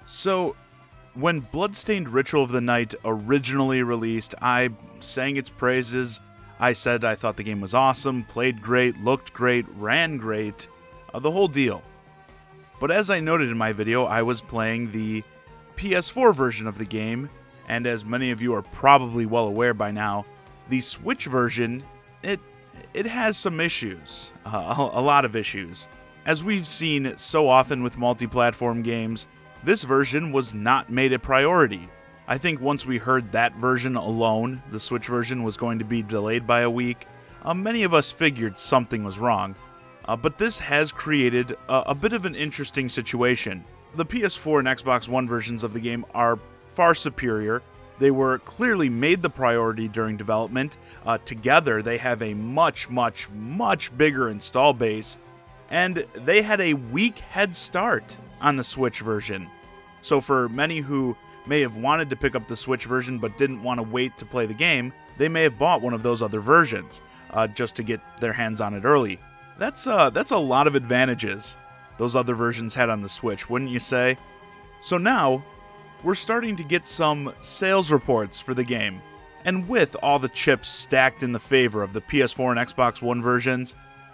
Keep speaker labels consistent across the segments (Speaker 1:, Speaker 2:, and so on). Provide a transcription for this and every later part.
Speaker 1: So, when Bloodstained Ritual of the Night originally released, I sang its praises. I said I thought the game was awesome, played great, looked great, ran great, the whole deal. But as I noted in my video, I was playing the PS4 version of the game, and as many of you are probably well aware by now, the Switch version, it has some issues, a lot of issues. As we've seen so often with multi-platform games, this version was not made a priority. I think once we heard that version alone, the Switch version was going to be delayed by a week, many of us figured something was wrong. But this has created a bit of an interesting situation. The PS4 and Xbox One versions of the game are far superior. They were clearly made the priority during development. Together, they have a much bigger install base, and they had a weak head start on the Switch version. So for many who may have wanted to pick up the Switch version but didn't want to wait to play the game, they may have bought one of those other versions just to get their hands on it early. That's a lot of advantages those other versions had on the Switch, wouldn't you say? So now, we're starting to get some sales reports for the game. And with all the chips stacked in the favor of the PS4 and Xbox One versions,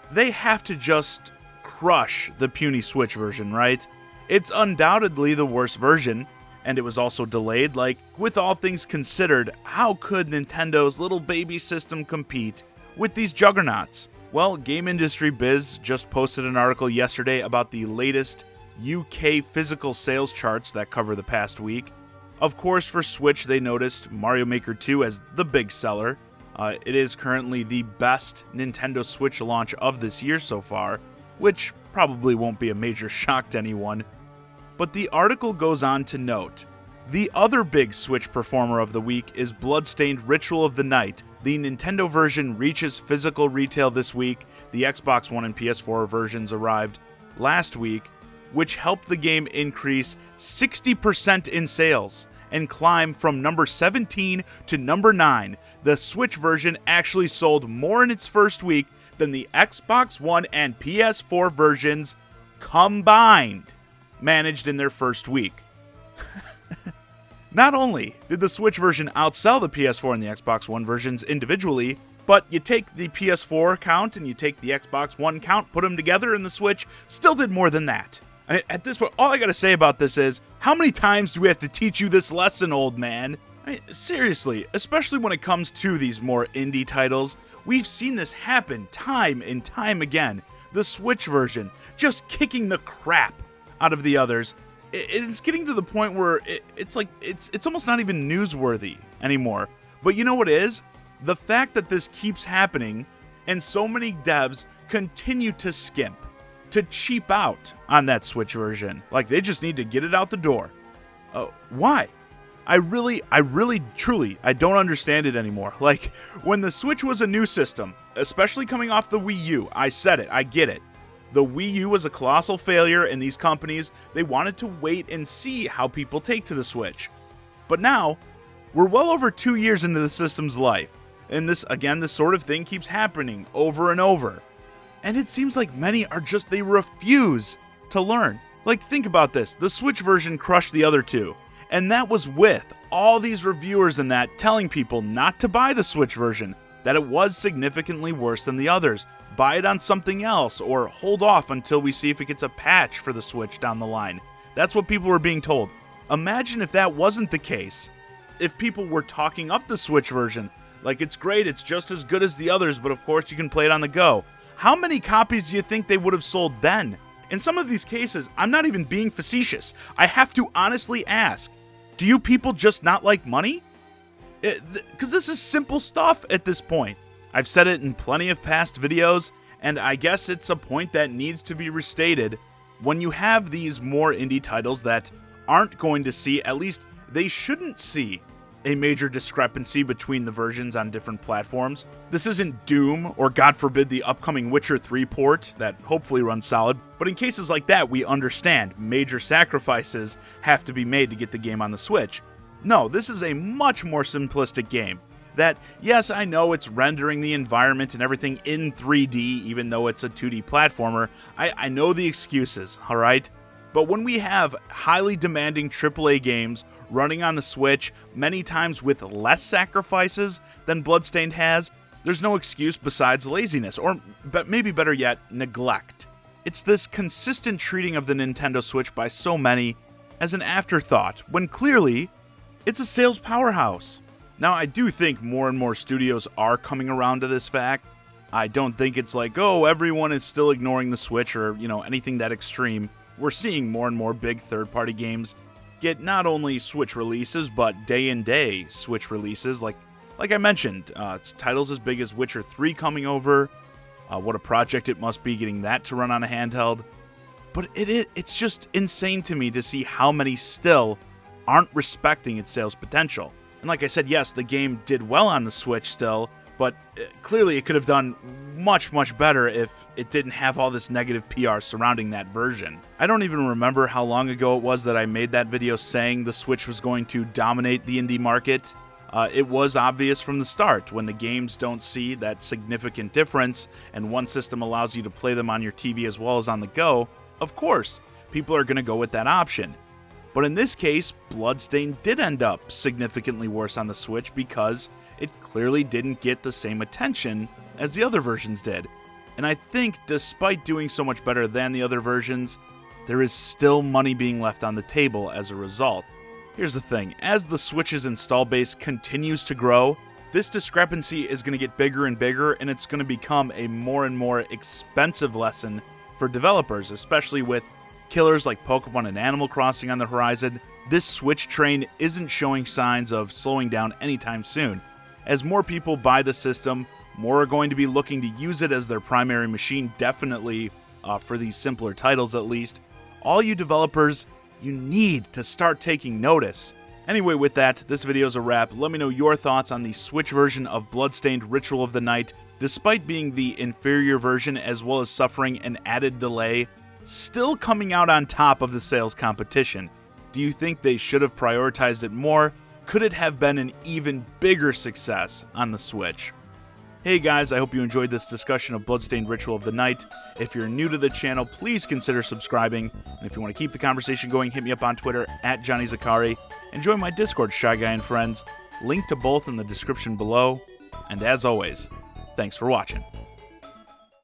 Speaker 1: they have to just crush the puny Switch version, right? It's undoubtedly the worst version, and it was also delayed. Like, with all things considered, how could Nintendo's little baby system compete with these juggernauts? Well, Game Industry Biz just posted an article yesterday about the latest UK physical sales charts that cover the past week. Of course, for Switch, they noticed Mario Maker 2 as the big seller. It is currently the best Nintendo Switch launch of this year so far, which probably won't be a major shock to anyone. But the article goes on to note, the other big Switch performer of the week is Bloodstained Ritual of the Night. The Nintendo version reaches physical retail this week. The Xbox One and PS4 versions arrived last week, which helped the game increase 60% in sales and climb from number 17 to number 9. The Switch version actually sold more in its first week than the Xbox One and PS4 versions combined managed in their first week. Not only did the Switch version outsell the PS4 and the Xbox One versions individually, but you take the PS4 count and you take the Xbox One count, put them together, and the Switch still did more than that. At this point, all I gotta say about this is, how many times do we have to teach you this lesson, old man? Seriously, especially when it comes to these more indie titles, we've seen this happen time and time again. The Switch version just kicking the crap out of the others. It's getting to the point where it's almost not even newsworthy anymore. But you know what is? The fact that this keeps happening and so many devs continue to skimp, to cheap out on that Switch version. Like, they just need to get it out the door. Why? I truly don't understand it anymore. Like, when the Switch was a new system, especially coming off the Wii U, I said it, I get it. The Wii U was a colossal failure, and these companies, they wanted to wait and see how people take to the Switch. But now, we're well over 2 years into the system's life, and this sort of thing keeps happening over and over. And it seems like many they refuse to learn. Like, think about this. The Switch version crushed the other two, and that was with all these reviewers and that telling people not to buy the Switch version, that it was significantly worse than the others. Buy it on something else, or hold off until we see if it gets a patch for the Switch down the line. That's what people were being told. Imagine if that wasn't the case. If people were talking up the Switch version, like, it's great, it's just as good as the others, but of course you can play it on the go. How many copies do you think they would have sold then? In some of these cases, I'm not even being facetious. I have to honestly ask, do you people just not like money? Because this is simple stuff at this point. I've said it in plenty of past videos, and I guess it's a point that needs to be restated. When you have these more indie titles that aren't going to see, at least they shouldn't see, a major discrepancy between the versions on different platforms. This isn't Doom, or God forbid the upcoming Witcher 3 port that hopefully runs solid, but in cases like that, we understand major sacrifices have to be made to get the game on the Switch. No, this is a much more simplistic game. That, yes, I know it's rendering the environment and everything in 3D, even though it's a 2D platformer. I know the excuses, alright? But when we have highly demanding AAA games running on the Switch, many times with less sacrifices than Bloodstained has, there's no excuse besides laziness, or maybe better yet, neglect. It's this consistent treating of the Nintendo Switch by so many as an afterthought, when clearly, it's a sales powerhouse. Now, I do think more and more studios are coming around to this fact. I don't think it's like, oh, everyone is still ignoring the Switch or, anything that extreme. We're seeing more and more big third-party games get not only Switch releases, but day-and-day Switch releases. Like I mentioned, it's titles as big as Witcher 3 coming over. What a project it must be getting that to run on a handheld. But it's just insane to me to see how many still aren't respecting its sales potential. And like I said, yes, the game did well on the Switch still, but clearly it could have done much, much better if it didn't have all this negative PR surrounding that version. I don't even remember how long ago it was that I made that video saying the Switch was going to dominate the indie market. It was obvious from the start. When the games don't see that significant difference and one system allows you to play them on your TV as well as on the go, of course, people are going to go with that option. But in this case, Bloodstained did end up significantly worse on the Switch because it clearly didn't get the same attention as the other versions did. And I think despite doing so much better than the other versions, there is still money being left on the table as a result. Here's the thing, as the Switch's install base continues to grow, this discrepancy is going to get bigger and bigger, and it's going to become a more and more expensive lesson for developers, especially with killers like Pokemon and Animal Crossing on the horizon. This Switch train isn't showing signs of slowing down anytime soon. As more people buy the system, more are going to be looking to use it as their primary machine, definitely for these simpler titles at least. All you developers, you need to start taking notice. Anyway, with that, this video is a wrap. Let me know your thoughts on the Switch version of Bloodstained Ritual of the Night. Despite being the inferior version as well as suffering an added delay, still coming out on top of the sales competition. Do you think they should have prioritized it more? Could it have been an even bigger success on the Switch? Hey guys, I hope you enjoyed this discussion of Bloodstained Ritual of the Night. If you're new to the channel, please consider subscribing. And if you want to keep the conversation going, hit me up on Twitter @JohnnyZakari and join my Discord, ChiGuy and Friends. Link to both in the description below. And as always, thanks for watching.